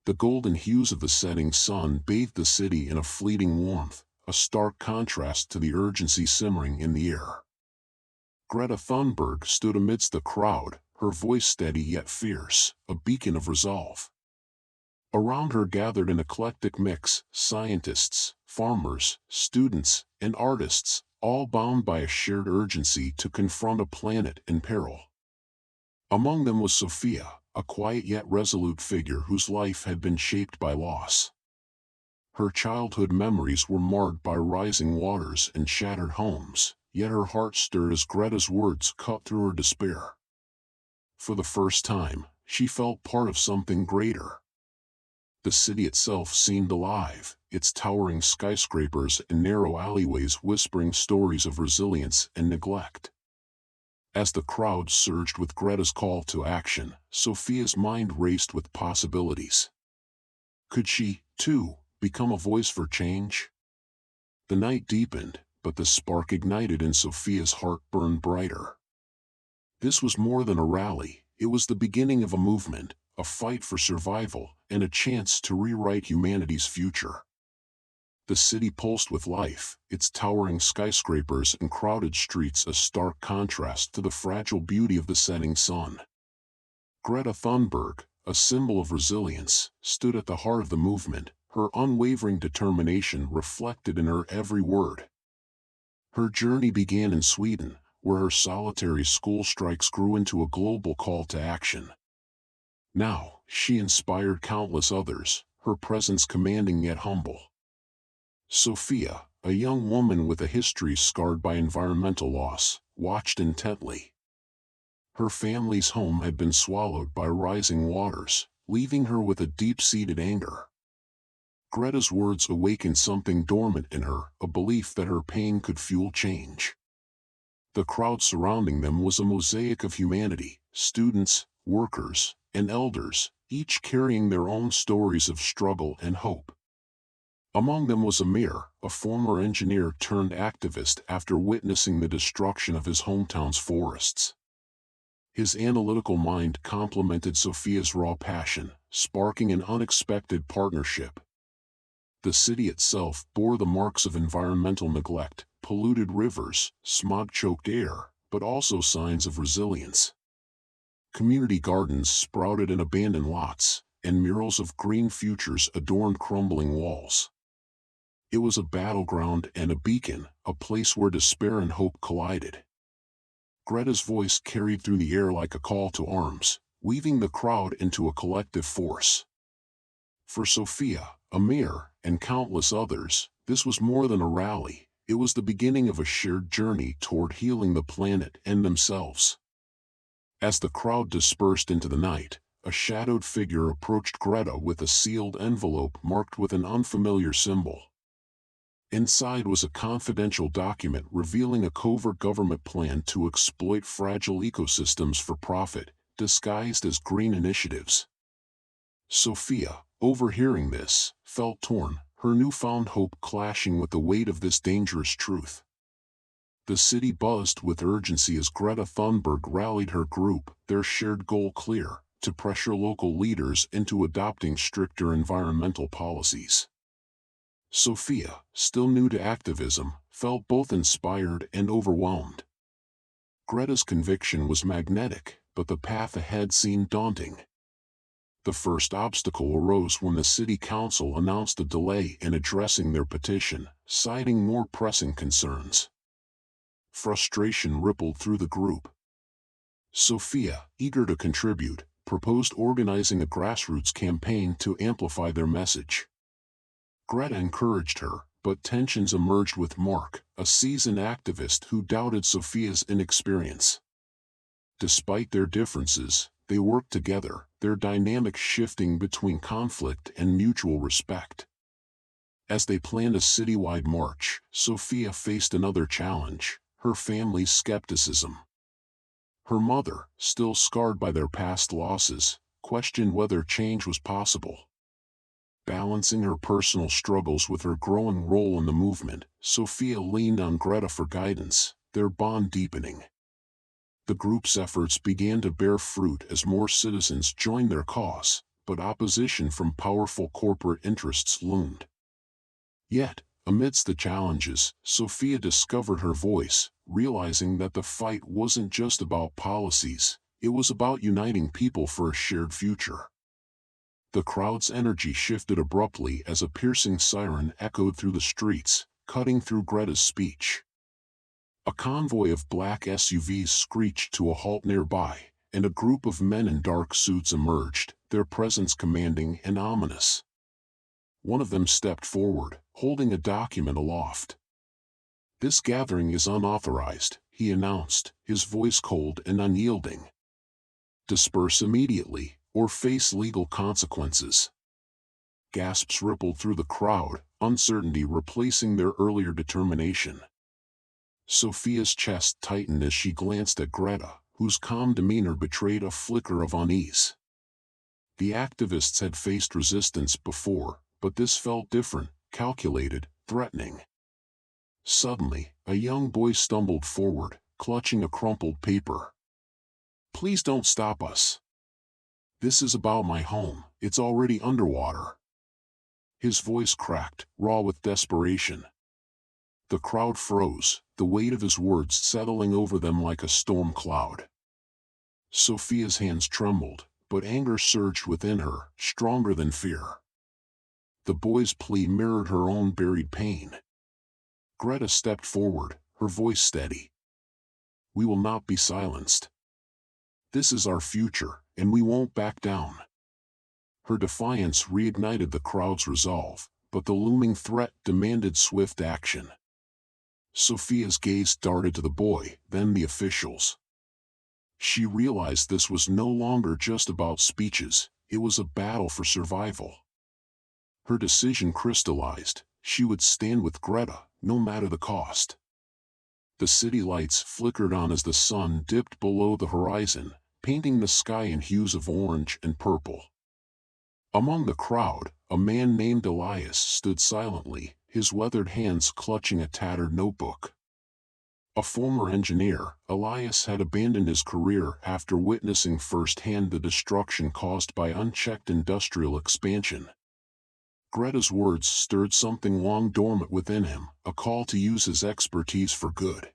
The golden hues of the setting sun bathed the city in a fleeting warmth, a stark contrast to the urgency simmering in the air. Greta Thunberg stood amidst the crowd, her voice steady yet fierce, a beacon of resolve. Around her gathered an eclectic mix: scientists, farmers, students, and artists, all bound by a shared urgency to confront a planet in peril. Among them was Sophia, a quiet yet resolute figure whose life had been shaped by loss. Her childhood memories were marred by rising waters and shattered homes, yet her heart stirred as Greta's words cut through her despair. For the first time, she felt part of something greater. The city itself seemed alive, its towering skyscrapers and narrow alleyways whispering stories of resilience and neglect. As the crowd surged with Greta's call to action, Sophia's mind raced with possibilities. Could she, too, become a voice for change? The night deepened, but the spark ignited in Sophia's heart burned brighter. This was more than a rally, it was the beginning of a movement, a fight for survival, and a chance to rewrite humanity's future. The city pulsed with life, its towering skyscrapers and crowded streets a stark contrast to the fragile beauty of the setting sun. Greta Thunberg, a symbol of resilience, stood at the heart of the movement, her unwavering determination reflected in her every word. Her journey began in Sweden, where her solitary school strikes grew into a global call to action. Now, she inspired countless others, her presence commanding yet humble. Sophia, a young woman with a history scarred by environmental loss, watched intently. Her family's home had been swallowed by rising waters, leaving her with a deep-seated anger. Greta's words awakened something dormant in her, a belief that her pain could fuel change. The crowd surrounding them was a mosaic of humanity: students, workers, and elders, each carrying their own stories of struggle and hope. Among them was Amir, a former engineer turned activist after witnessing the destruction of his hometown's forests. His analytical mind complemented Sophia's raw passion, sparking an unexpected partnership. The city itself bore the marks of environmental neglect: polluted rivers, smog-choked air, but also signs of resilience. Community gardens sprouted in abandoned lots, and murals of green futures adorned crumbling walls. It was a battleground and a beacon, a place where despair and hope collided. Greta's voice carried through the air like a call to arms, weaving the crowd into a collective force. For Sophia, Amir, and countless others, this was more than a rally, it was the beginning of a shared journey toward healing the planet and themselves. As the crowd dispersed into the night, a shadowed figure approached Greta with a sealed envelope marked with an unfamiliar symbol. Inside was a confidential document revealing a covert government plan to exploit fragile ecosystems for profit, disguised as green initiatives. Sophia, overhearing this, felt torn, her newfound hope clashing with the weight of this dangerous truth. The city buzzed with urgency as Greta Thunberg rallied her group, their shared goal clear: to pressure local leaders into adopting stricter environmental policies. Sophia, still new to activism, felt both inspired and overwhelmed. Greta's conviction was magnetic, but the path ahead seemed daunting. The first obstacle arose when the city council announced a delay in addressing their petition, citing more pressing concerns. Frustration rippled through the group. Sophia, eager to contribute, proposed organizing a grassroots campaign to amplify their message. Greta encouraged her, but tensions emerged with Mark, a seasoned activist who doubted Sophia's inexperience. Despite their differences, they worked together, their dynamics shifting between conflict and mutual respect. As they planned a citywide march, Sophia faced another challenge: her family's skepticism. Her mother, still scarred by their past losses, questioned whether change was possible. Balancing her personal struggles with her growing role in the movement, Sophia leaned on Greta for guidance, their bond deepening. The group's efforts began to bear fruit as more citizens joined their cause, but opposition from powerful corporate interests loomed. Yet, amidst the challenges, Sophia discovered her voice, realizing that the fight wasn't just about policies, it was about uniting people for a shared future. The crowd's energy shifted abruptly as a piercing siren echoed through the streets, cutting through Greta's speech. A convoy of black SUVs screeched to a halt nearby, and a group of men in dark suits emerged, their presence commanding and ominous. One of them stepped forward, holding a document aloft. "This gathering is unauthorized," he announced, his voice cold and unyielding. "Disperse immediately, or face legal consequences." Gasps rippled through the crowd, uncertainty replacing their earlier determination. Sophia's chest tightened as she glanced at Greta, whose calm demeanor betrayed a flicker of unease. The activists had faced resistance before, but this felt different, calculated, threatening. Suddenly, a young boy stumbled forward, clutching a crumpled paper. "Please don't stop us. This is about my home, it's already underwater." His voice cracked, raw with desperation. The crowd froze, the weight of his words settling over them like a storm cloud. Sophia's hands trembled, but anger surged within her, stronger than fear. The boy's plea mirrored her own buried pain. Greta stepped forward, her voice steady. "We will not be silenced. This is our future, and we won't back down." Her defiance reignited the crowd's resolve, but the looming threat demanded swift action. Sophia's gaze darted to the boy, then the officials. She realized this was no longer just about speeches, it was a battle for survival. Her decision crystallized: she would stand with Greta, no matter the cost. The city lights flickered on as the sun dipped below the horizon, painting the sky in hues of orange and purple. Among the crowd, a man named Elias stood silently, his weathered hands clutching a tattered notebook. A former engineer, Elias had abandoned his career after witnessing firsthand the destruction caused by unchecked industrial expansion. Greta's words stirred something long dormant within him, a call to use his expertise for good.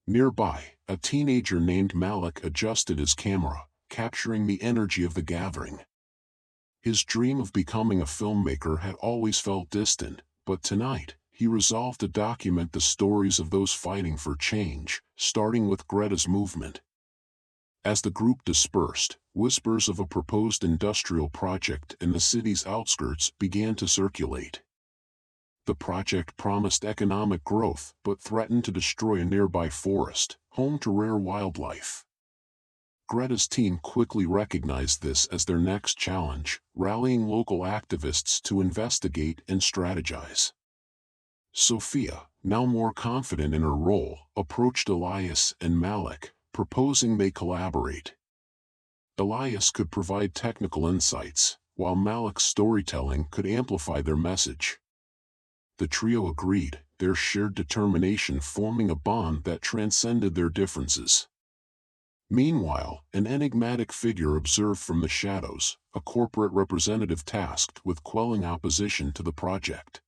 Nearby, a teenager named Malik adjusted his camera, capturing the energy of the gathering. His dream of becoming a filmmaker had always felt distant, but tonight, he resolved to document the stories of those fighting for change, starting with Greta's movement. As the group dispersed, whispers of a proposed industrial project in the city's outskirts began to circulate. The project promised economic growth but threatened to destroy a nearby forest, home to rare wildlife. Greta's team quickly recognized this as their next challenge, rallying local activists to investigate and strategize. Sophia, now more confident in her role, approached Elias and Malik, proposing they collaborate. Elias could provide technical insights, while Malik's storytelling could amplify their message. The trio agreed, their shared determination forming a bond that transcended their differences. Meanwhile, an enigmatic figure observed from the shadows, a corporate representative tasked with quelling opposition to the project.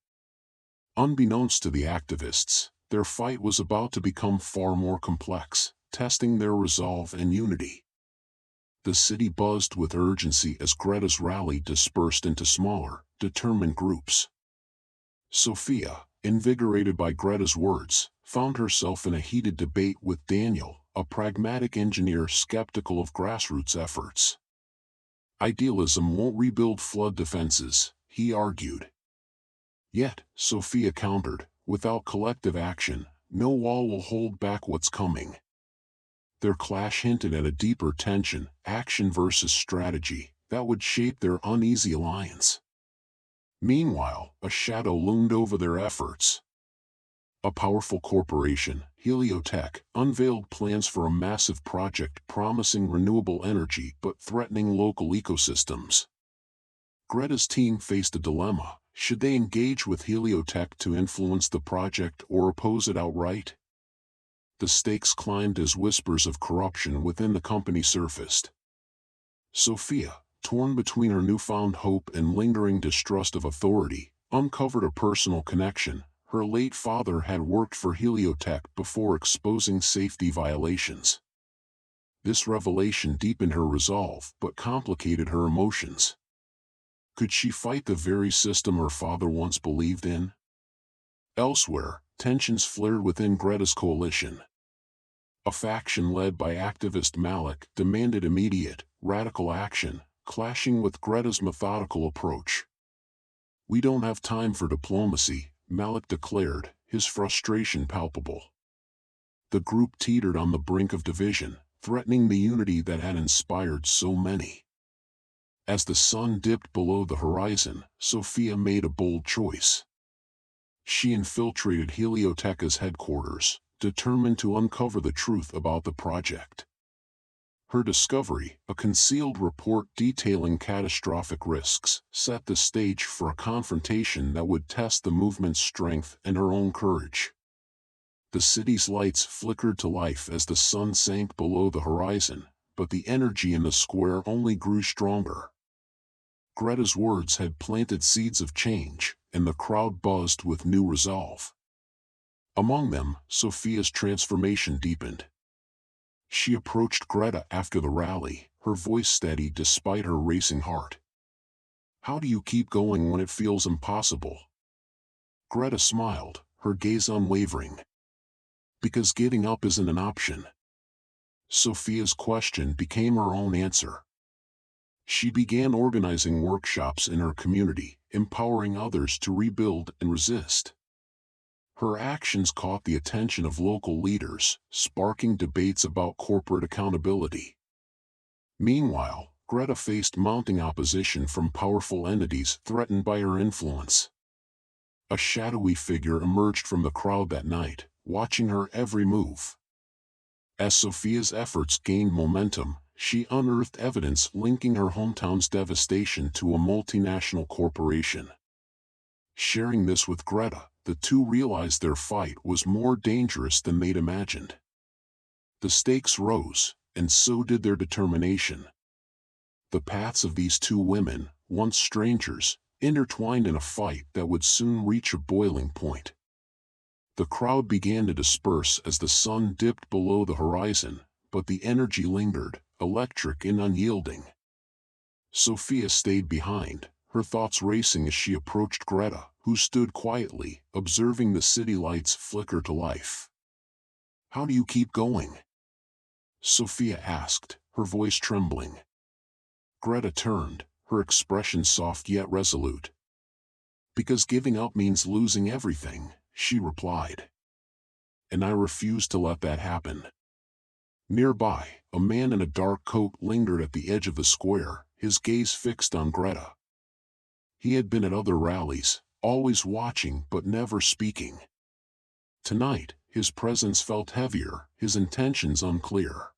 Unbeknownst to the activists, their fight was about to become far more complex, testing their resolve and unity. The city buzzed with urgency as Greta's rally dispersed into smaller, determined groups. Sophia, invigorated by Greta's words, found herself in a heated debate with Daniel, a pragmatic engineer skeptical of grassroots efforts. "Idealism won't rebuild flood defenses," he argued. Yet, Sophia countered, "without collective action, no wall will hold back what's coming." Their clash hinted at a deeper tension, action versus strategy, that would shape their uneasy alliance. Meanwhile, a shadow loomed over their efforts. A powerful corporation, Heliotech, unveiled plans for a massive project promising renewable energy but threatening local ecosystems. Greta's team faced a dilemma: should they engage with Heliotech to influence the project or oppose it outright? The stakes climbed as whispers of corruption within the company surfaced. Sophia, torn between her newfound hope and lingering distrust of authority, uncovered a personal connection. Her late father had worked for Heliotech before exposing safety violations. This revelation deepened her resolve but complicated her emotions. Could she fight the very system her father once believed in? Elsewhere, tensions flared within Greta's coalition. A faction led by activist Malik demanded immediate, radical action, clashing with Greta's methodical approach. "We don't have time for diplomacy," Malik declared, his frustration palpable. The group teetered on the brink of division, threatening the unity that had inspired so many. As the sun dipped below the horizon, Sophia made a bold choice. She infiltrated Heliotech's headquarters, determined to uncover the truth about the project. Her discovery, a concealed report detailing catastrophic risks, set the stage for a confrontation that would test the movement's strength and her own courage. The city's lights flickered to life as the sun sank below the horizon, but the energy in the square only grew stronger. Greta's words had planted seeds of change, and the crowd buzzed with new resolve. Among them, Sophia's transformation deepened. She approached Greta after the rally, her voice steady despite her racing heart. "How do you keep going when it feels impossible?" Greta smiled, her gaze unwavering. "Because giving up isn't an option." Sophia's question became her own answer. She began organizing workshops in her community, empowering others to rebuild and resist. Her actions caught the attention of local leaders, sparking debates about corporate accountability. Meanwhile, Greta faced mounting opposition from powerful entities threatened by her influence. A shadowy figure emerged from the crowd that night, watching her every move. As Sophia's efforts gained momentum, she unearthed evidence linking her hometown's devastation to a multinational corporation. Sharing this with Greta, the two realized their fight was more dangerous than they'd imagined. The stakes rose, and so did their determination. The paths of these two women, once strangers, intertwined in a fight that would soon reach a boiling point. The crowd began to disperse as the sun dipped below the horizon, but the energy lingered, electric and unyielding. Sophia stayed behind, her thoughts racing as she approached Greta, who stood quietly, observing the city lights flicker to life. "How do you keep going?" Sophia asked, her voice trembling. Greta turned, her expression soft yet resolute. "Because giving up means losing everything," she replied. "And I refuse to let that happen." Nearby, a man in a dark coat lingered at the edge of the square, his gaze fixed on Greta. He had been at other rallies, always watching but never speaking. Tonight, his presence felt heavier, his intentions unclear.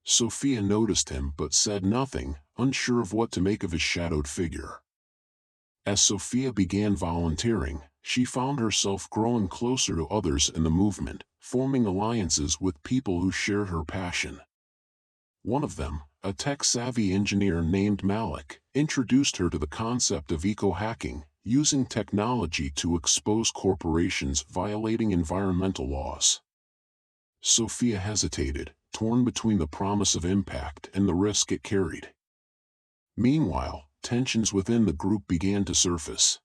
Sophia noticed him but said nothing, unsure of what to make of his shadowed figure. As Sophia began volunteering, she found herself growing closer to others in the movement, forming alliances with people who shared her passion. One of them, a tech-savvy engineer named Malik, introduced her to the concept of eco-hacking, using technology to expose corporations violating environmental laws. Sophia hesitated, torn between the promise of impact and the risk it carried. Meanwhile, tensions within the group began to surface.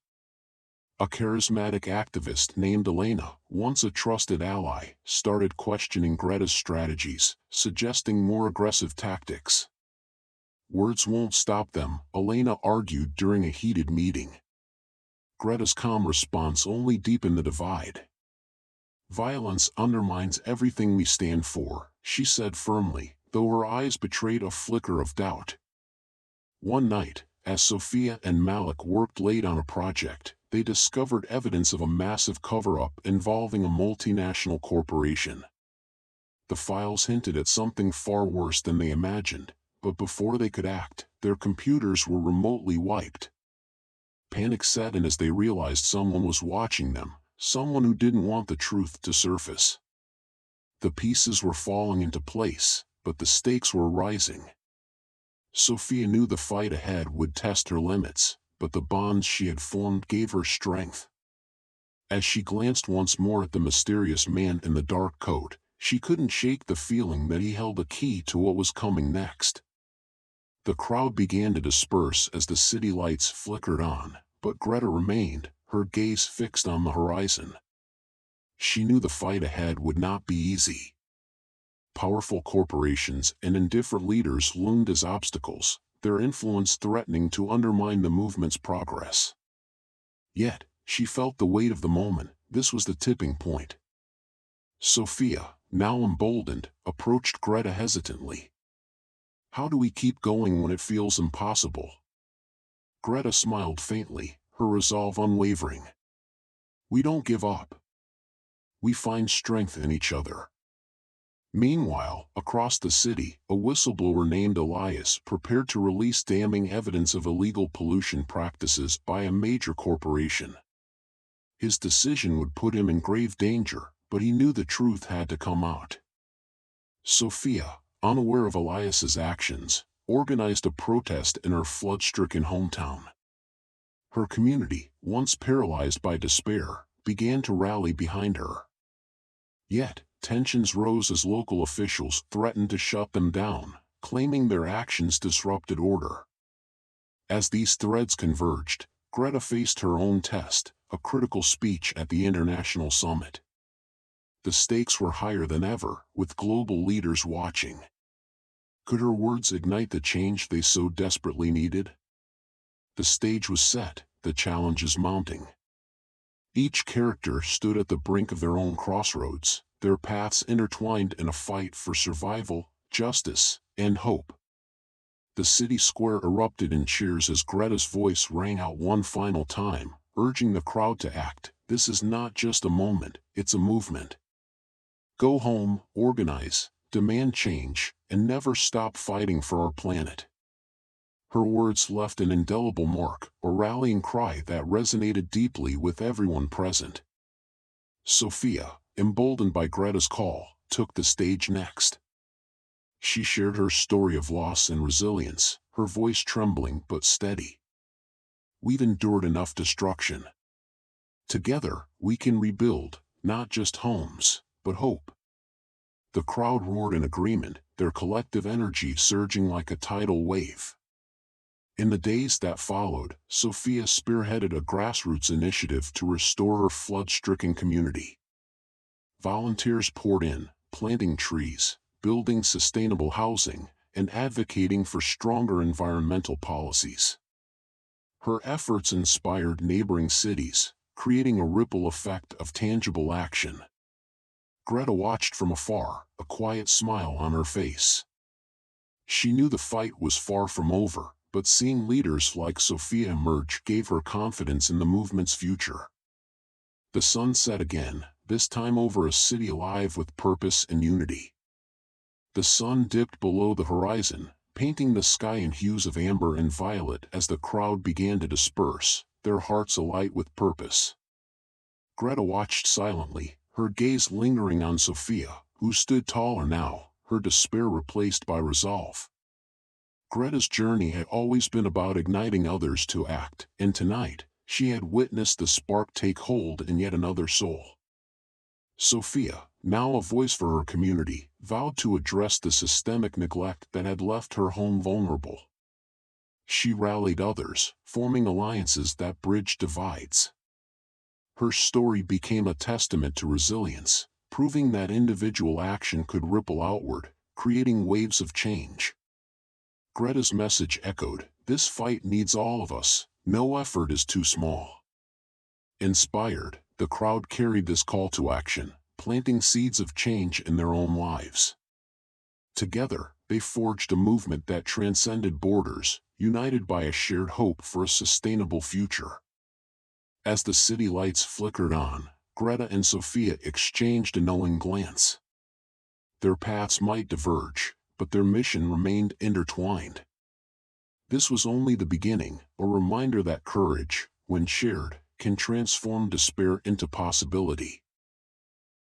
A charismatic activist named Elena, once a trusted ally, started questioning Greta's strategies, suggesting more aggressive tactics. "Words won't stop them," Elena argued during a heated meeting. Greta's calm response only deepened the divide. "Violence undermines everything we stand for," she said firmly, though her eyes betrayed a flicker of doubt. One night, as Sophia and Malik worked late on a project, they discovered evidence of a massive cover-up involving a multinational corporation. The files hinted at something far worse than they imagined, but before they could act, their computers were remotely wiped. Panic set in as they realized someone was watching them, someone who didn't want the truth to surface. The pieces were falling into place, but the stakes were rising. Sophia knew the fight ahead would test her limits, but the bonds she had formed gave her strength. As she glanced once more at the mysterious man in the dark coat, she couldn't shake the feeling that he held a key to what was coming next. The crowd began to disperse as the city lights flickered on, but Greta remained, her gaze fixed on the horizon. She knew the fight ahead would not be easy. Powerful corporations and indifferent leaders loomed as obstacles, their influence threatening to undermine the movement's progress. Yet, she felt the weight of the moment. This was the tipping point. Sophia, now emboldened, approached Greta hesitantly. "How do we keep going when it feels impossible?" Greta smiled faintly, her resolve unwavering. "We don't give up. We find strength in each other." Meanwhile, across the city, a whistleblower named Elias prepared to release damning evidence of illegal pollution practices by a major corporation. His decision would put him in grave danger, but he knew the truth had to come out. Sophia, unaware of Elias's actions, organized a protest in her flood-stricken hometown. Her community, once paralyzed by despair, began to rally behind her. Yet, tensions rose as local officials threatened to shut them down, claiming their actions disrupted order. As these threads converged, Greta faced her own test, a critical speech at the international summit. The stakes were higher than ever, with global leaders watching. Could her words ignite the change they so desperately needed? The stage was set, the challenges mounting. Each character stood at the brink of their own crossroads, their paths intertwined in a fight for survival, justice, and hope. The city square erupted in cheers as Greta's voice rang out one final time, urging the crowd to act. This is not just a moment, it's a movement. Go home, organize, demand change, and never stop fighting for our planet. Her words left an indelible mark, a rallying cry that resonated deeply with everyone present. Sophia, emboldened by Greta's call, took the stage next. She shared her story of loss and resilience, her voice trembling but steady. "We've endured enough destruction. Together, we can rebuild, not just homes, but hope." The crowd roared in agreement, their collective energy surging like a tidal wave. In the days that followed, Sophia spearheaded a grassroots initiative to restore her flood-stricken community. Volunteers poured in, planting trees, building sustainable housing, and advocating for stronger environmental policies. Her efforts inspired neighboring cities, creating a ripple effect of tangible action. Greta watched from afar, a quiet smile on her face. She knew the fight was far from over, but seeing leaders like Sophia emerge gave her confidence in the movement's future. The sun set again, this time over a city alive with purpose and unity. The sun dipped below the horizon, painting the sky in hues of amber and violet as the crowd began to disperse, their hearts alight with purpose. Greta watched silently, her gaze lingering on Sophia, who stood taller now, her despair replaced by resolve. Greta's journey had always been about igniting others to act, and tonight, she had witnessed the spark take hold in yet another soul. Sophia, now a voice for her community, vowed to address the systemic neglect that had left her home vulnerable. She rallied others, forming alliances that bridged divides. Her story became a testament to resilience, proving that individual action could ripple outward, creating waves of change. Greta's message echoed, "This fight needs all of us, no effort is too small." Inspired, the crowd carried this call to action, planting seeds of change in their own lives. Together, they forged a movement that transcended borders, united by a shared hope for a sustainable future. As the city lights flickered on, Greta and Sophia exchanged a knowing glance. Their paths might diverge, but their mission remained intertwined. This was only the beginning, a reminder that courage, when shared, can transform despair into possibility.